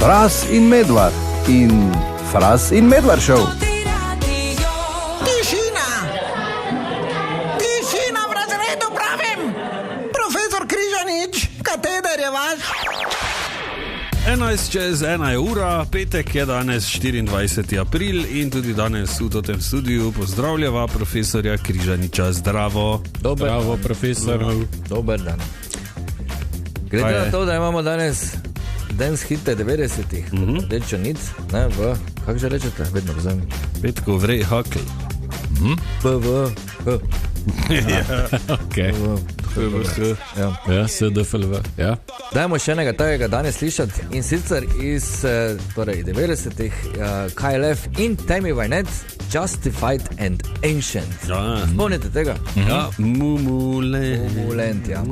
Fras in Medvard in Fras in Medvard show. Tišina! Tišina v razredu pravim! Profesor Križanič, kateder je vaš? 11:01 je ura, petek je danes 24. april in tudi danes v tem studiu pozdravljava profesorja Križaniča. Zdravo. Zdravo, profesor. Dober dan. Glede na to, da imamo danes dance hite 90-ih, rečo nic, ne, kako že rečete, vedno vzem. Petko vrej hakl. Okay. Ja, SDFLV. Ja. Dajmo še enega takega danes slišati in sicer iz torej 90-ih KLF in Tammy Wynette, Justified and Ancient. Spomnite tega? Ja, Mumulent, ja.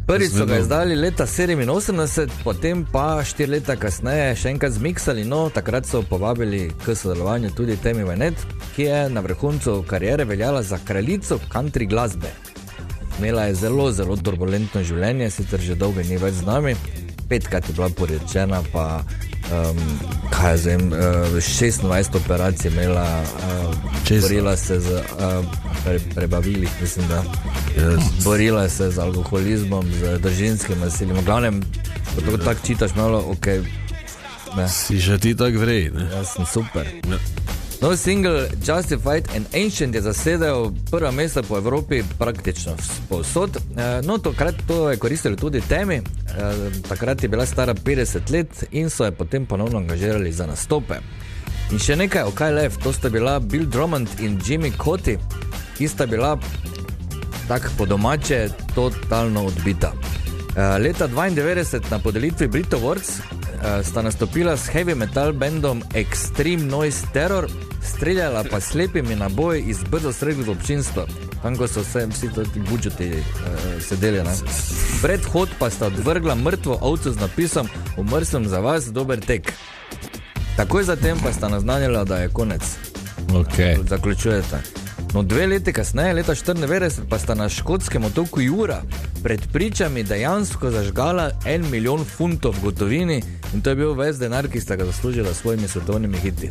Prvič so ga izdali leta 87, potem pa 4 leta kasneje še enkrat zmiksali, no takrat so povabili k sodelovanju tudi Tammy Wynette, ki je na vrhuncu kariere veljala za kraljico country glasbe. Imela je zelo, zelo turbulentno življenje, sicer že dolgo ni več z nami, 5krat je bila porečena, pa 26 operacij imela, borila se z prebavili, mislim, da borila se z alkoholizmom, z družinskim nasiljem. V glavnem, ko to tako čitaš malo, ok, ne. Si že ti tak vrej, ne? Jaz sem super. Nov single Justified and Ancient je zasedel prva mesta po Evropi praktično povsod. No, takrat to je koristili tudi Tammy. Takrat je bila stara 50 let in so je potem ponovno angažirali za nastope. In še nekaj o KLF, to sta bila Bill Drummond in Jimmy Cauty, ki sta bila tak po domače totalno odbita. Leta 92 na podelitvi Brit Awards sta nastopila s heavy metal bandom Extreme Noise Terror, streljala pa slepimi naboji iz brzo srednjega občinstva, tam ko so vsi ti budžeti sedeli. Pred hod pa sta odvrgla mrtvo ovco z napisom "Umrl sem za vas, dober tek". Takoj zatem pa sta naznanila, da je konec. Okay. Zaključujete. No, 2 leti kasneje, leta 94, pa sta na škotskem otoku Jura pred pričami dejansko zažgala 1 milijon funtov v gotovini in to je bil ves denar, ki sta ga zaslužila s svojimi svetovnimi hiti.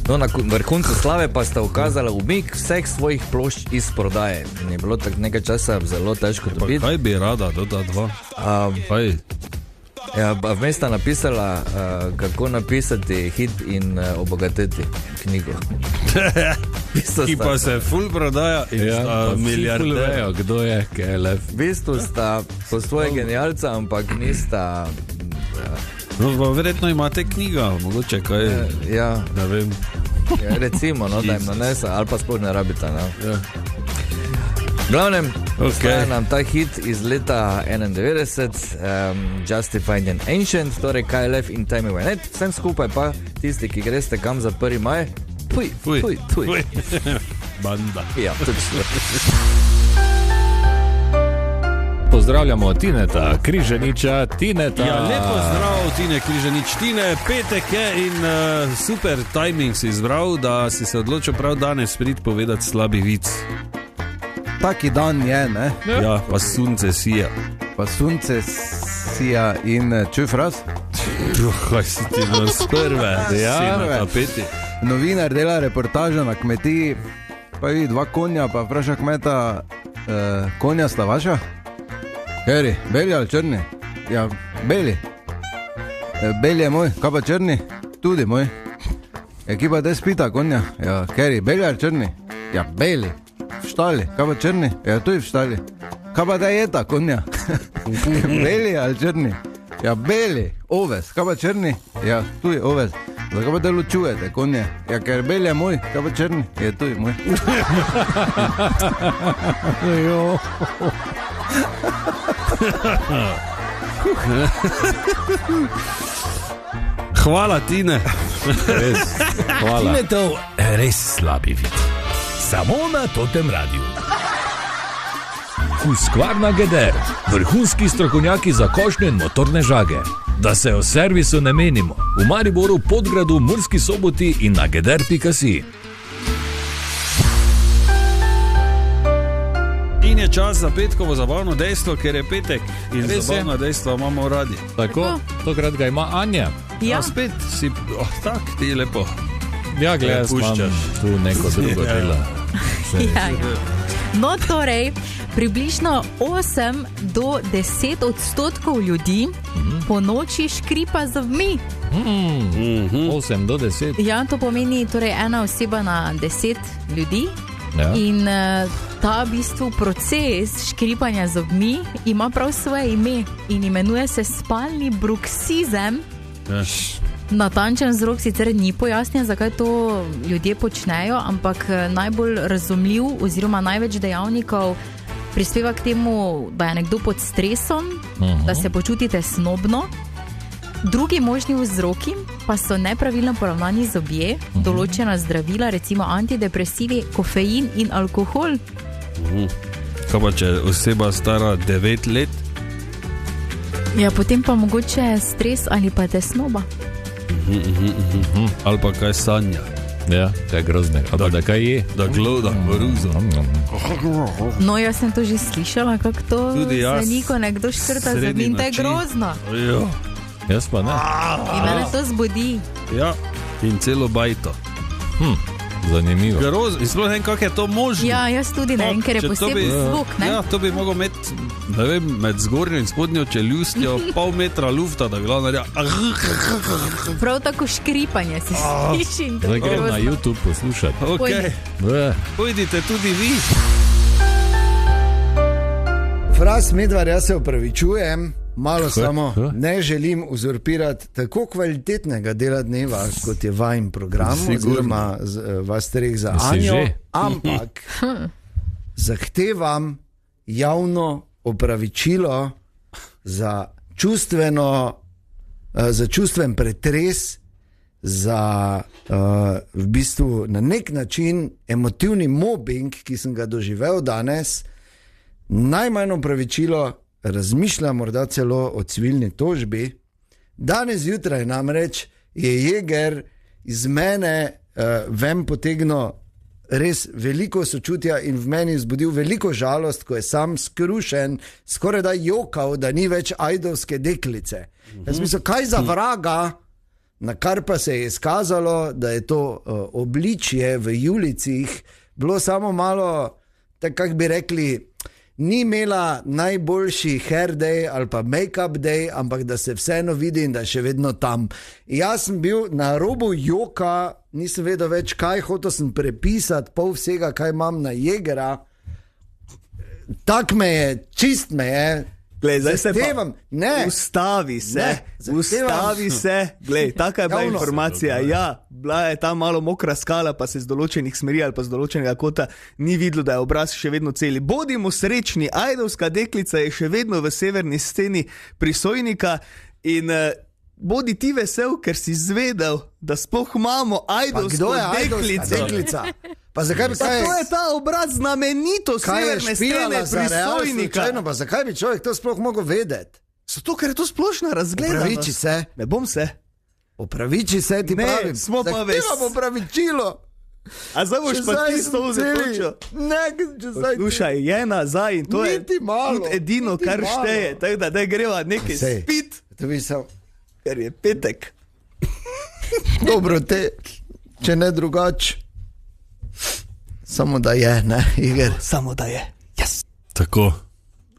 No, na vrhuncu slave pa sta ukazala umik vseh svojih plošč iz prodaje in je bilo tak nekaj časa zelo težko dobiti. Kaj bi rada, ta dva? Ja, vmes sta napisala, kako napisati hit in obogatiti knjigo. Ki pa se ful prodaja in sta milijardejo. Kdo je KLF? V bistvu sta po svoje genialca, ampak nista... No, verjetno imate knjiga, mogoče kaj, ja, ne vem. Ja, recimo, no, da jim nanesa, ali pa sploh ne rabita. No. Ja. V glavnem, ostaja nam ta hit iz leta 91, Justified and Ancient, torej KLF in Tammy Wynette, vsem skupaj pa tisti, ki greste kam za 1. maj, tuj. Banda. Ja, točno. Pozdravljamo Tineta Križaniča, Tineta. Ja, lepo zdrav, Tine Križanič. Tine, petek je in super timing si izbral, da si se odločil prav danes priti povedati slabi vic. Taki dan je, ne? Ja, pa sunce sija. Pa sunce sija in čuj fraz? Kaj si ti nas prve? Ja, na tapeti. Novinar dela reportažo na kmetiji, pa vidi 2 konja, pa vpraša kmeta, konja sta vaša? Heri, beli ali črni? Ja, beli. Beli je moj, kaj pa črni? Tudi moj. Ekipa te spita konja? Ja, Heri, beli ali črni? Ja, beli. V štali, kaj pa črni? Ja, tudi v štali. Kaj pa da je ta konja? Beli ali črni? Ja, beli. Oves, kaj pa črni? Ja, tudi oves. Zakaj pa te ločujete konje? Ja, ker beli je moj, kaj pa črni? Je tudi moj. Hvala, Tine. Res, hvala. Tinetov res slabi vid. Samo na Totem radiju. Husqvarna Geder, vrhunski strokovnjaki za košnje in motorne žage. Da se o servisu ne menimo, v Mariboru, Podgradu, Murski Soboti in na geder.si. In je čas za petkovo zabavno dejstvo, ker je petek in Res je. zabavno dejstvo imamo radi. Tako, tokrat ga ima Anja. Ja, spet si, tak, ti lepo. Ja, gledaj, puščaš. tu neko drugo Ja. delo. Ja, ja. No, torej, približno 8 do 10% ljudi po noči škripa zobmi. 8 do 10. Ja, to pomeni torej ena oseba na 10 ljudi. Ja. In ta v bistvu proces škripanja zobmi ima prav svoje ime in imenuje se spalni bruksizem. Ja. Natančen vzrok sicer ni pojasnjen, zakaj to ljudje počnejo, ampak najbolj razumljiv oziroma največ dejavnikov prispeva k temu, da je nekdo pod stresom, da se počutite snobno. Drugi možni vzroki pa so nepravilno poravnani zobje, določena zdravila, recimo antidepresivi, kofein in alkohol. Kaj pa če oseba stara 9 let? Ja, potem pa mogoče stres ali pa tesnoba. Ali pa kaj sanja? Ja, kaj groznega. Ali pa da kaj je? Da gloda koruzo. No, jaz sem to že slišala, kako to Tudi jaz. zveni, ko nekdo škrta Sredi zobmi in to je noči. grozno. Ja. Jaz pa ne. In mene to zbudi. Ja, in celo bajto. Zanimivo. Grozno, in sploh ne vem, kako je to možno. Ja, jaz tudi ne vem, ker je Če to poseben bi- zvok, ne? Ja, to bi mogel imeti, ne vem, med zgornjo in spodnjo čeljustjo pol metra lufta, da bi lahko naredil. Prav tako škripanje se sliši in to Zdaj je grem na grozno. YouTube poslušati. Okay. Pojdite tudi vi. Fras Medvar, jaz se opravičujem, malo samo Kaj? ne želim uzurpirati tako kvalitetnega dela dneva, kot je vajen program, Sigurno. oziroma vas treh za Si Anjo, že? ampak zahtevam javno opravičilo za čustven pretres, za v bistvu na nek način emotivni mobbing, ki sem ga doživel danes. Najmanj opravičilo, razmišljam morda celo o civilni tožbi. Danes zjutraj namreč je Jeger iz mene ven potegnil res veliko sočutja in v meni vzbudil veliko žalost, ko je sam skrušen, skoraj da jokal, da ni več ajdovske deklice. Jaz mislim, kaj za vraga, na kar pa se je izkazalo, da je to obličje v Julicih bilo samo malo, tako kako bi rekli, ni imela najboljši hair day ali pa make-up day, ampak da se vseeno vidi in da je še vedno tam. Jaz sem bil na robu joka, nisem vedel več kaj, hotel sem prepisati pol vsega, kaj imam na Jegera. Tak me je, čist me je. Glej, zdaj se Zahtevam, ne. Ustavi se, Ne, zahtevam. ustavi se. Glej, taka je bila Javno. informacija. Ja, bila je tam malo mokra skala, pa se z določenih smeri ali pa z določenega kota ni videlo, da je obraz še vedno celi. Bodimo srečni, ajdovska deklica je še vedno v severni steni Prisojnika in bodi ti vesel, ker si zvedel, da sploh imamo Pa ajdovsko kdo je ajdovska deklico. deklica? Pa zakaj bi Pa kaj? to je ta obraz znamenito Kaj je severne stene špilala za Real Prisojnika. slučajno, pa zakaj bi človek to sploh mogel vedeti? Zato, ker je to splošna razgledanost. Opraviči se. Ne bom se. Opraviči se, ti Ne, pravim. smo pa Zahtevam opravičilo. A zdaj boš Če pa zdaj ti sem stol celi- zaključil. Ne, če zdaj ti- Slušaj, je nazaj in to je Niti malo, tudi edino, niti kar malo. šteje. Tako da greva nekaj Sej. spit, To bi sam. ker je petek. Dobro, če ne drugače. Samo da je, ne, Iger. Samo da je. Yes. Tako.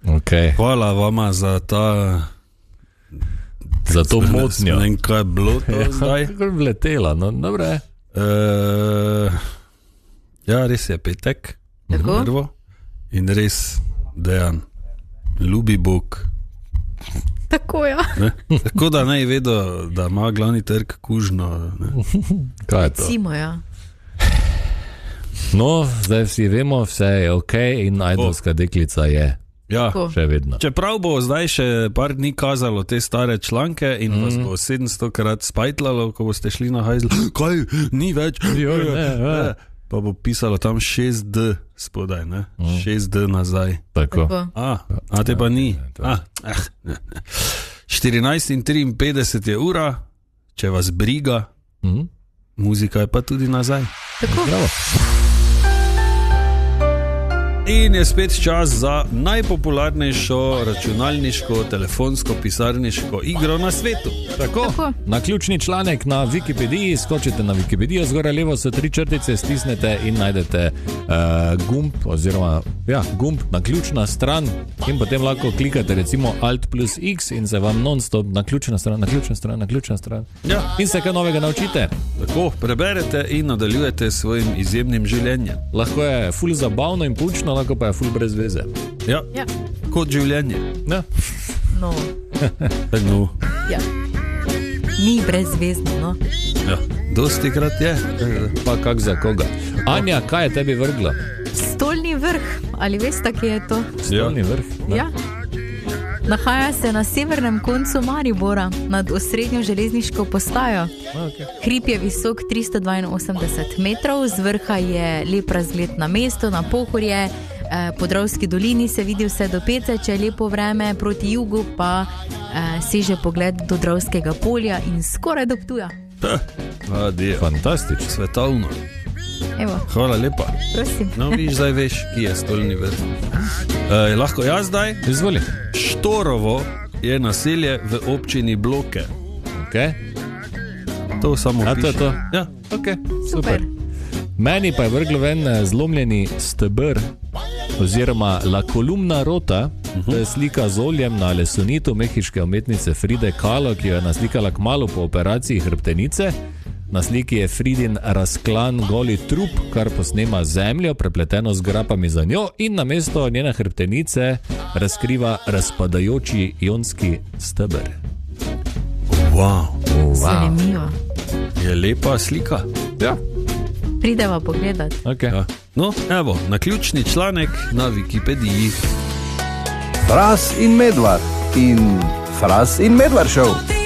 Okay. Hvala vama za ta. Za to motnjo. Ne vem, kaj je bilo to zdaj. Kako bi letela, no dobro je. Ja, res je petek. Tako. Prvo. In res, Dejan, ljubi Bog. Tako ja. Ne? Tako da naj vedo, da ima glavni trg kužno. Ne? Kaj je to? Cimo, ja. No, zdaj vsi vemo, vse je ok in ajdovska deklica je Ja. Tako. še vedno. Čeprav bo zdaj še par dni kazalo te stare članke in vas bo 700 krat spajtlalo, ko boste šli na hajzl, kaj, ni več, ne. pa bo pisalo tam 6D spodaj, ne? 6D nazaj. Tako. Tako. A te pa ni. 14 in 53 je ura, če vas briga, muzika je pa tudi nazaj. Tako. Bravo. In je spet čas za najpopularnejšo računalniško, telefonsko, pisarniško igro na svetu. Tako. Na ključni članek na Wikipediji, skočite na Wikipedijo, zgoraj levo so 3 črtice, stisnete in najdete gumb, oziroma gumb na ključna stran in potem lahko klikate recimo Alt plus X in se vam non-stop na ključna stran. Ja. In se kaj novega naučite. Tako, preberete in nadaljujete s svojim izjemnim življenjem. Lahko je ful zabavno in poučno, lahko pa je ful brez veze. Ja, kot življenje. Ja. No. No. Ja. Ni brezvezno, no. Ja, dosti krat je. Pa kak za koga. Anja, kaj je tebi vrglo? Stolni vrh, ali veste, kje je to? Stolni vrh? Ja. Nahaja se na severnem koncu Maribora, nad osrednjo železniško postajo. Hrib je visok 382 metrov, z vrha je lep razgled na mesto, na Pohorje, po Dravski dolini se vidi vse do Pece, če je lepo vreme, proti jugu pa seže pogled do Dravskega polja in skoraj do Ptuja. Fantastično, svetovno. Evo. Hvala lepa. Prosim. No, viš, zdaj veš, ki je Stolni vrh. Lahko jaz zdaj? Izvoli. Štorovo je naselje v občini Bloke. Okay. To samo piše. To je to? Ja. Okay. Super. Meni pa je vrglo ven zlomljeni stebr oziroma La Columna Rota. To je slika z oljem na lesonitu mehiške umetnice Fride Kahlo, ki jo je naslikala kmalu po operaciji hrbtenice. Na sliki je Fridin razklan goli trup, kar posnema zemljo, prepleteno z grapami za njo, in namesto njene hrbtenice razkriva razpadajoči ionski steber. Wow. Zanimivo. Je lepa slika. Ja. Prideva pogledat. Okay. Ja. No, evo, naključni članek na Wikipediji. Fras in Medvard in Fras in Medvard show.